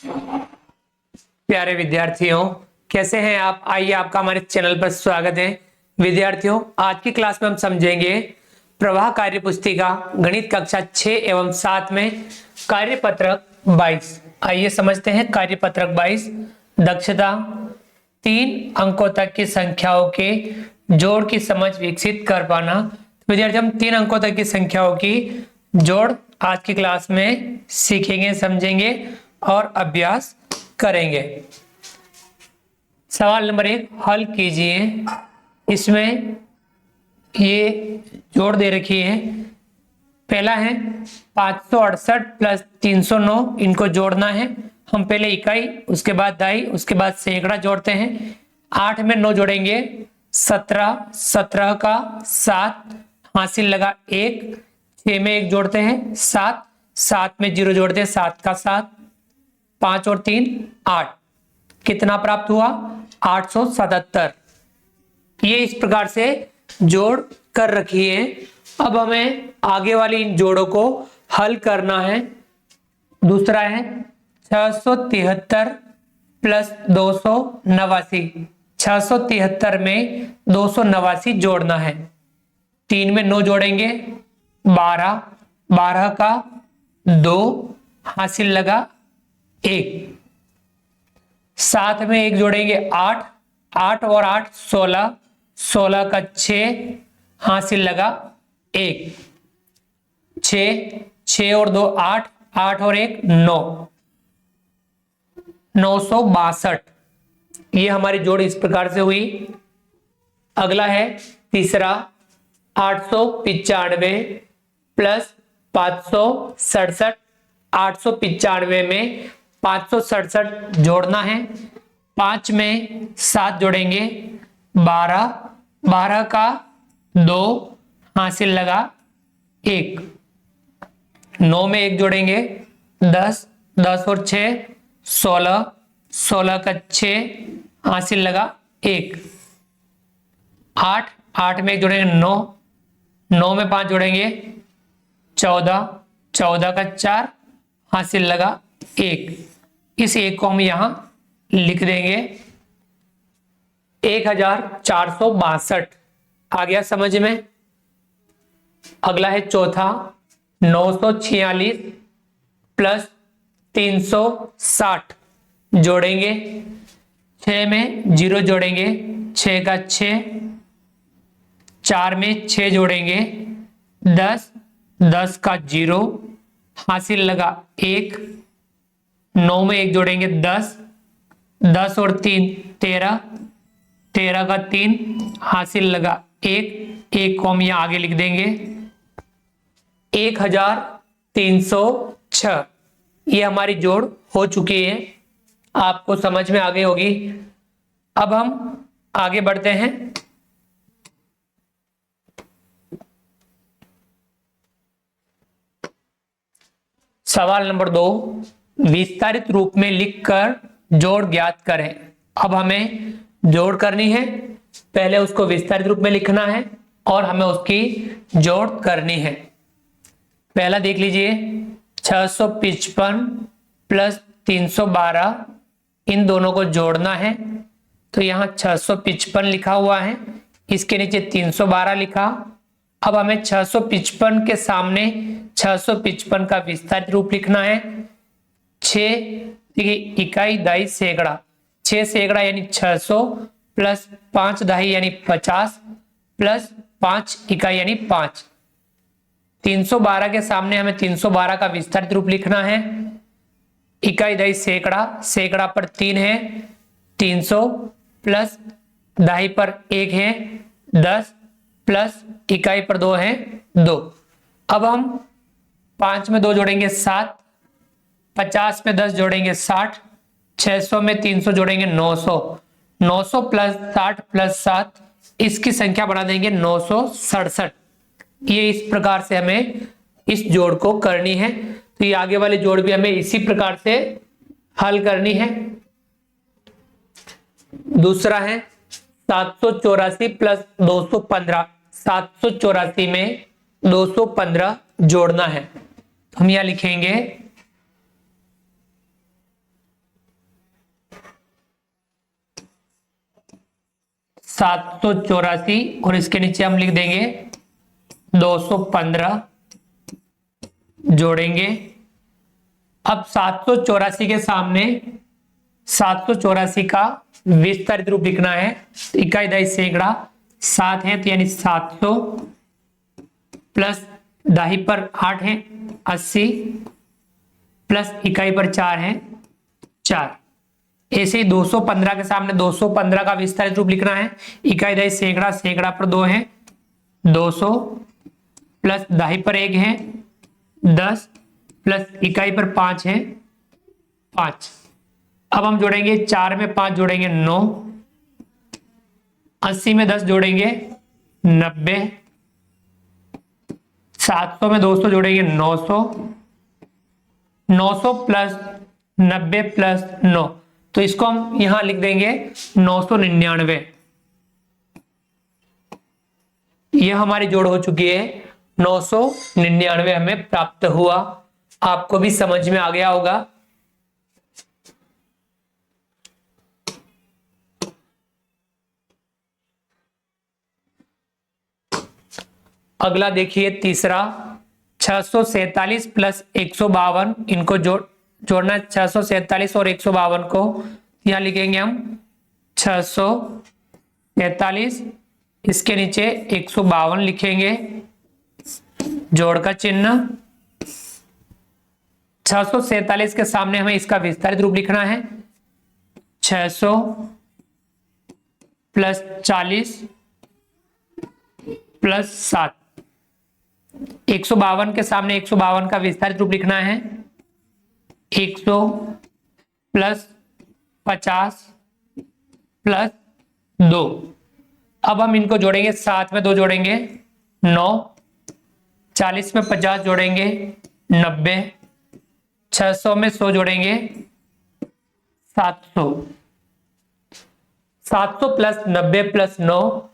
प्यारे विद्यार्थियों, कैसे हैं आप? आइए, आपका हमारे चैनल पर स्वागत है। विद्यार्थियों, आज की क्लास में हम समझेंगे प्रवाह कार्य पुस्तिका गणित कक्षा 6 एवं 7 में कार्यपत्रक 22। आइए समझते हैं कार्यपत्रक 22। दक्षता 3 अंकों तक की संख्याओं के जोड़ की समझ विकसित कर पाना। विद्यार्थी, हम 3 अंकों तक की संख्याओं की जोड़ आज की क्लास में सीखेंगे, समझेंगे और अभ्यास करेंगे। सवाल नंबर 1 हल कीजिए। इसमें ये जोड़ दे रखी है। पहला है 568 प्लस 309, इनको जोड़ना है। हम पहले इकाई, उसके बाद दहाई, उसके बाद सैकड़ा जोड़ते हैं। 8 में 9 जोड़ेंगे 17, 17 का 7 हासिल लगा 1। 6 में 1 जोड़ते हैं 7, 7 में 0 जोड़ते हैं 7 का 7, 5 और 3 8। कितना प्राप्त हुआ? 877। ये इस प्रकार से जोड़ कर रखी है। अब हमें आगे वाली इन जोड़ों को हल करना है। दूसरा है 673 प्लस 289। 673 में 289 जोड़ना है। 3 में 9 जोड़ेंगे 12, 12 का 2 हासिल लगा 1। 7 में 1 जोड़ेंगे 8, 8 और 8 16, 16 का 6 हासिल लगा 1। 6 और 2 8, 8 और 1 9, 962। ये हमारी जोड़ इस प्रकार से हुई। अगला है तीसरा 895 प्लस 567। 895 में 567 जोड़ना है। 5 में 7 जोड़ेंगे 12, 12 का 2 हासिल लगा 1। 9 में 1 जोड़ेंगे 10, 10 और 6 16, 16 का 6 हासिल लगा 1। 8, 8 में 1 जोड़ेंगे 9, 9 में 5 जोड़ेंगे 14, 14 का 4 हासिल लगा 1। इस 1 को हम यहां लिख देंगे। 1462 आ गया समझ में। अगला है चौथा 946 प्लस 360 जोड़ेंगे। 6 में 0 जोड़ेंगे 6 का 6, 4 में 6 जोड़ेंगे 10, 10 का 0 हासिल लगा 1। 9 में 1 जोड़ेंगे 10, 10 और 3 13, 13 का 3 हासिल लगा 1। 1 को हम यहां आगे लिख देंगे। 1306 ये हमारी जोड़ हो चुकी है। आपको समझ में आ गई होगी। अब हम आगे बढ़ते हैं। सवाल नंबर 2 विस्तारित रूप में लिखकर जोड़ ज्ञात करें। अब हमें जोड़ करनी है। पहले उसको विस्तारित रूप में लिखना है और हमें उसकी जोड़ करनी है। पहला देख लीजिए 655 प्लस 312, इन दोनों को जोड़ना है। तो यहां 655 लिखा हुआ है, इसके नीचे 312 लिखा। अब हमें 655 के सामने 655 का विस्तारित रूप लिखना है। 6 देखिए इकाई दहाई सैकड़ा, 6 सैकड़ा यानी 600 प्लस 5 दहाई यानी 50 प्लस 5 इकाई यानी 5। 312 के सामने हमें 312 का विस्तारित रूप लिखना है। इकाई दहाई सैकड़ा, सैकड़ा पर 3 है 300 प्लस दहाई पर 1 है 10 प्लस इकाई पर 2 है 2। अब हम 5 में 2 जोड़ेंगे 7, 50 में 10 जोड़ेंगे 60, 600 में 300 जोड़ेंगे 900, 900 प्लस 60 प्लस 7, इसकी संख्या बढ़ा देंगे 967। ये इस प्रकार से हमें इस जोड़ को करनी है। तो ये आगे वाली जोड़ भी हमें इसी प्रकार से हल करनी है। दूसरा है 784 प्लस 215। 784 में 215 जोड़ना है। तो हम यहां लिखेंगे 784 और इसके नीचे हम लिख देंगे 215 जोड़ेंगे। अब 784 के सामने 784 का विस्तारित रूप लिखना है। इकाई दहाई सैकड़ा 7 है तो यानी 700 प्लस दहाई पर 8 है 80 प्लस इकाई पर 4 है 4। ऐसे ही 215 के सामने 215 का विस्तारित रूप लिखना है। इकाई दहाई सैकड़ा, सैकड़ा पर 2 है 200 प्लस दहाई पर 1 है 10 प्लस इकाई पर 5 है 5। अब हम जोड़ेंगे 4 में 5 जोड़ेंगे 9, 80 में 10 जोड़ेंगे 90, 700 में 200 जोड़ेंगे 900, 900 प्लस 90 प्लस 9 तो इसको हम यहां लिख देंगे 999। यह हमारी जोड़ हो चुकी है। 999 हमें प्राप्त हुआ। आपको भी समझ में आ गया होगा। अगला देखिए तीसरा 647 प्लस 152 इनको जोड़ना है। 647 और 152 को यहां लिखेंगे हम 647 इसके नीचे 152 लिखेंगे जोड़ का चिन्ह। 647 के सामने हमें इसका विस्तारित रूप लिखना है 600 प्लस 40 प्लस 7। 152 के सामने 152 का विस्तारित रूप लिखना है 100 प्लस 50 प्लस 2। अब हम इनको जोड़ेंगे 7 में 2 जोड़ेंगे 9, 40 में 50 जोड़ेंगे 90, 600 में 100 जोड़ेंगे 700। 700 प्लस 90 प्लस 9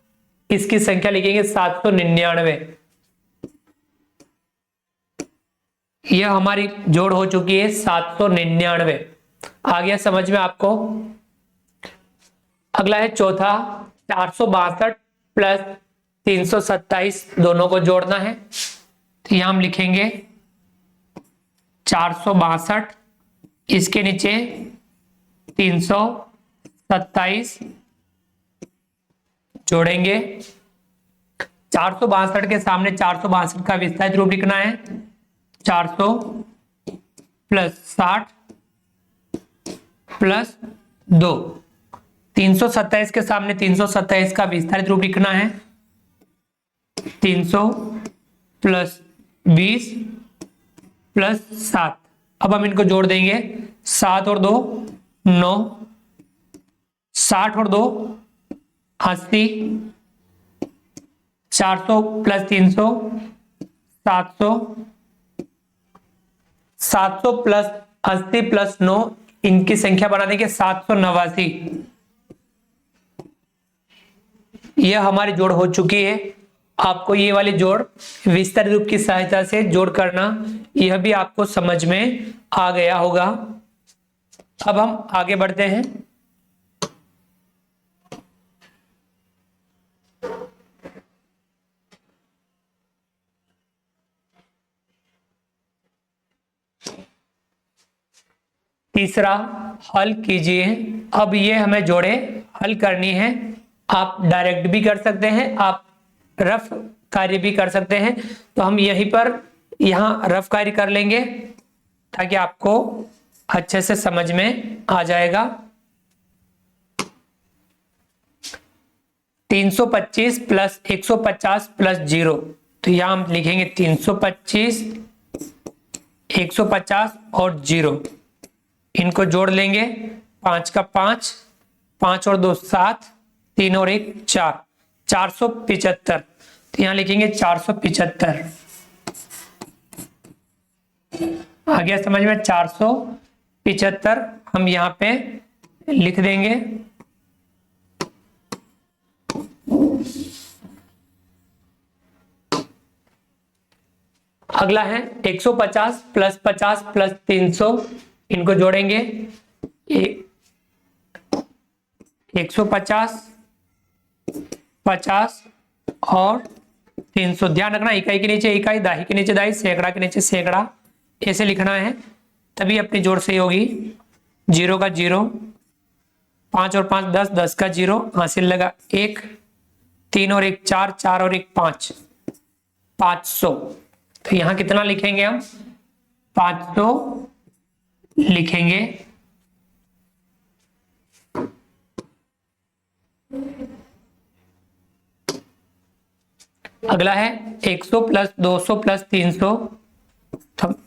इसकी संख्या लिखेंगे 799। यह हमारी जोड़ हो चुकी है 799। आ गया समझ में आपको। अगला है चौथा 462 प्लस 327 दोनों को जोड़ना है। तो यहां हम लिखेंगे 462 इसके नीचे 327 जोड़ेंगे। 462 के सामने 462 का विस्तारित रूप लिखना है 400 प्लस 60 प्लस 2। 327 के सामने 327 का विस्तारित रूप लिखना है 300 प्लस 20 प्लस 7। अब हम इनको जोड़ देंगे 7 और 2 9, 60 और 2 80, 400 प्लस 300 700, 700 प्लस 80 प्लस 9 इनकी संख्या बना देंगे 789। यह हमारी जोड़ हो चुकी है। आपको ये वाली जोड़ विस्तारित रूप की सहायता से जोड़ करना यह भी आपको समझ में आ गया होगा। अब हम आगे बढ़ते हैं। तीसरा हल कीजिए। अब ये हमें जोड़े हल करनी है। आप डायरेक्ट भी कर सकते हैं, आप रफ कार्य भी कर सकते हैं। तो हम यहीं पर यहां रफ कार्य कर लेंगे ताकि आपको अच्छे से समझ में आ जाएगा। 325 प्लस 150 प्लस 0 तो यहां हम लिखेंगे 325 150 और 0 इनको जोड़ लेंगे। 5 का 5, 5 और 2 7, 3 और 1 4, 475। तो यहां लिखेंगे 475। आ गया समझ में। 475 हम यहां पे लिख देंगे। अगला है 150 प्लस 50 प्लस 300 इनको जोड़ेंगे। 150 50 और 300। ध्यान रखना इकाई के नीचे इकाई, दाही के नीचे दाही, सैकड़ा के नीचे सैकड़ा, ऐसे लिखना है, तभी अपनी जोड़ सही होगी। 0 का 0, 5 और 5 10, 10 का 0, हासिल लगा 1, 3 और 1 4, 4 और 1 5, 500। तो यहां कितना लिखेंगे हम? 500 लिखेंगे। अगला है 100 प्लस 200 प्लस 300।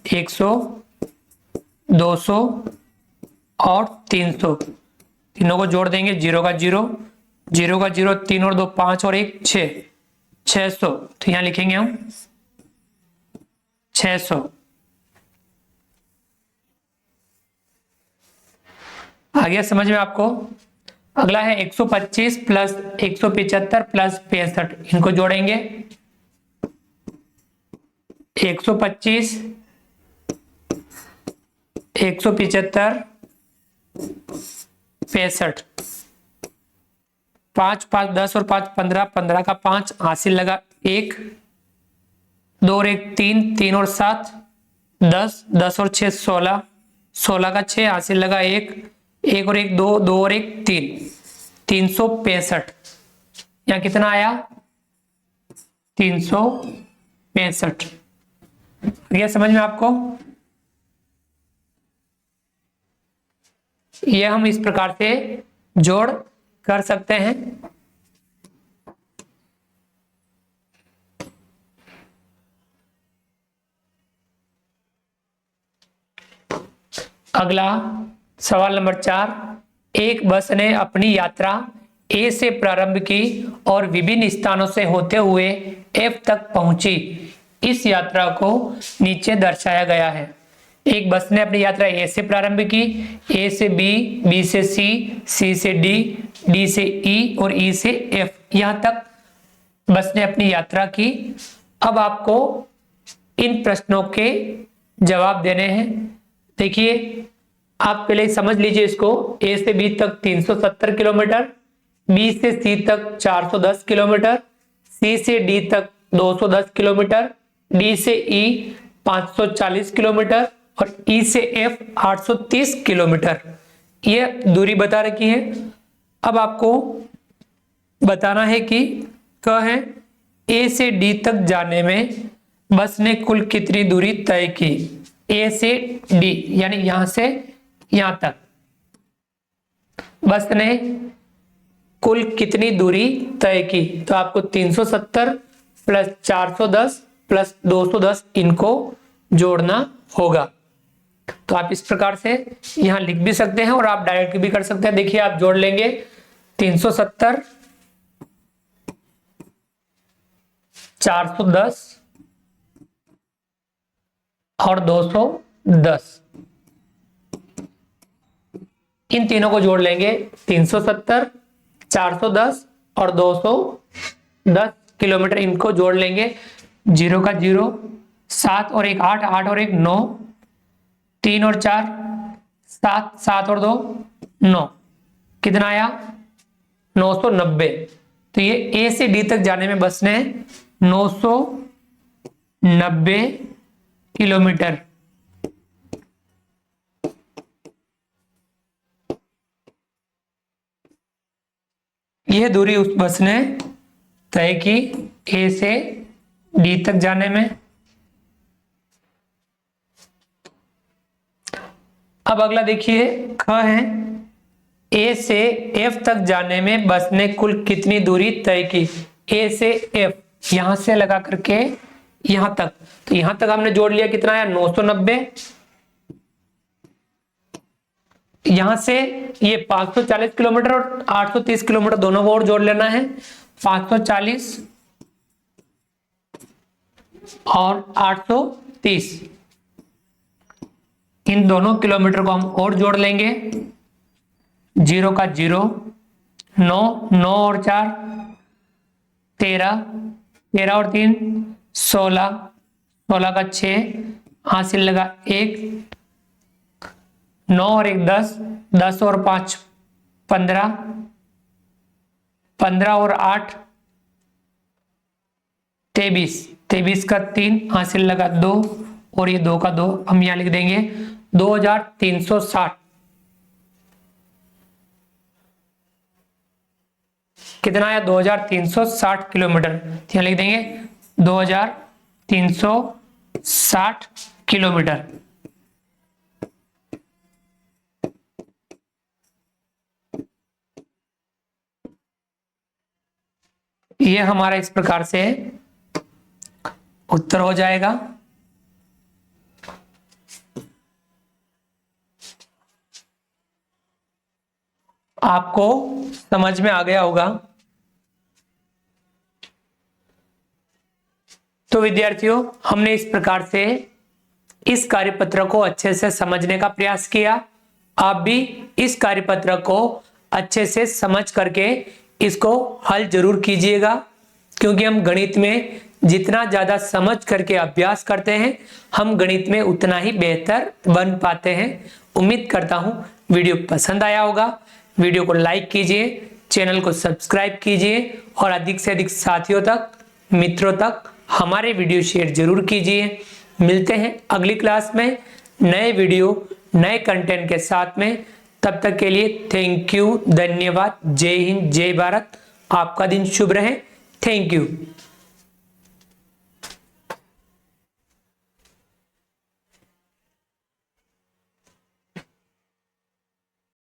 100, 200 और 300, तीनों को जोड़ देंगे। 0 का 0, 0 का 0, 3 और 2 5 और 1 6, 600। तो यहां लिखेंगे हम 600। आ गया समझ में आपको? अगला है 125 प्लस 175 प्लस 65, इनको जोड़ेंगे। 125, 175, 65, 5 5 10 और 5 15, 15 का 5, हासिल लगा 1, 2 और 1 3, 3 और 7 10, 10 और 6 16, 16 का 6, हासिल लगा 1, 1 और 1 2, 2 और 1 3, 365। यहाँ कितना आया? 365। ये समझ में आपको? ये हम इस प्रकार से जोड़ कर सकते हैं। अगला सवाल नंबर 4, एक बस ने अपनी यात्रा ए से प्रारंभ की और विभिन्न स्थानों से होते हुए एफ तक पहुंची। इस यात्रा को नीचे दर्शाया गया है। एक बस ने अपनी यात्रा ए से प्रारंभ की, ए से बी, बी से सी, सी से डी, डी से ई और ई से एफ, यहां तक बस ने अपनी यात्रा की। अब आपको इन प्रश्नों के जवाब देने हैं। देखिए, आप पहले समझ लीजिए इसको। ए से बी तक 370 किलोमीटर, बी से सी तक 410 किलोमीटर, सी से डी तक 210 किलोमीटर, डी से ई 540 किलोमीटर और ई से एफ 830 किलोमीटर, ये दूरी बता रखी है। अब आपको बताना है कि क है ए से डी तक जाने में बस ने कुल कितनी दूरी तय की। ए से डी यानी यहां से यहां तक बस ने कुल कितनी दूरी तय की। तो आपको 370 प्लस 410 प्लस 210 इनको जोड़ना होगा। तो आप इस प्रकार से यहां लिख भी सकते हैं और आप डायरेक्ट भी कर सकते हैं। देखिए, आप जोड़ लेंगे 370, 410 और 210, इन तीनों को जोड़ लेंगे। 370, 410 और 210 किलोमीटर, इनको जोड़ लेंगे। 0 का 0, 7 और 1 8, 8 और 1 9, 3 और 4 7, 7 और 2 9, कितना आया? 990। तो ये ए से डी तक जाने में बस ने 990 किलोमीटर यह दूरी उस बस ने तय की ए से डी तक जाने में। अब अगला देखिए, ख है ए से एफ तक जाने में बस ने कुल कितनी दूरी तय की। ए से एफ, यहां से लगा करके यहां तक, तो यहां तक हमने जोड़ लिया, कितना आया? 990। यहां से ये 540 किलोमीटर और 830 किलोमीटर दोनों को और जोड़ लेना है। 540 और 830, इन दोनों किलोमीटर को हम और जोड़ लेंगे। 0 का 0, 9, 9 और 4 13, 13 और 3 16, 16 का 6, हासिल लगा 1, 9 और 1 10, 10 और 5 15, 15 और 8 23, 23 का 3 हासिल लगा 2 और ये 2 का 2, हम यहाँ लिख देंगे 2360। कितना आया? 2360 किलोमीटर। यहाँ लिख देंगे 2360 किलोमीटर। ये हमारा इस प्रकार से उत्तर हो जाएगा। आपको समझ में आ गया होगा। तो विद्यार्थियों, हमने इस प्रकार से इस कार्यपत्र को अच्छे से समझने का प्रयास किया। आप भी इस कार्यपत्र को अच्छे से समझ करके इसको हल जरूर कीजिएगा, क्योंकि हम गणित में जितना ज्यादा समझ करके अभ्यास करते हैं, हम गणित में उतना ही बेहतर बन पाते हैं। उम्मीद करता हूं वीडियो पसंद आया होगा। वीडियो को लाइक कीजिए, चैनल को सब्सक्राइब कीजिए और अधिक से अधिक साथियों तक, मित्रों तक हमारे वीडियो शेयर जरूर कीजिए। मिलते हैं अगली क्लास में नए वीडियो, नए कंटेंट के साथ में। तब तक के लिए थैंक यू, धन्यवाद, जय हिंद, जय भारत। आपका दिन शुभ रहे। Thank you.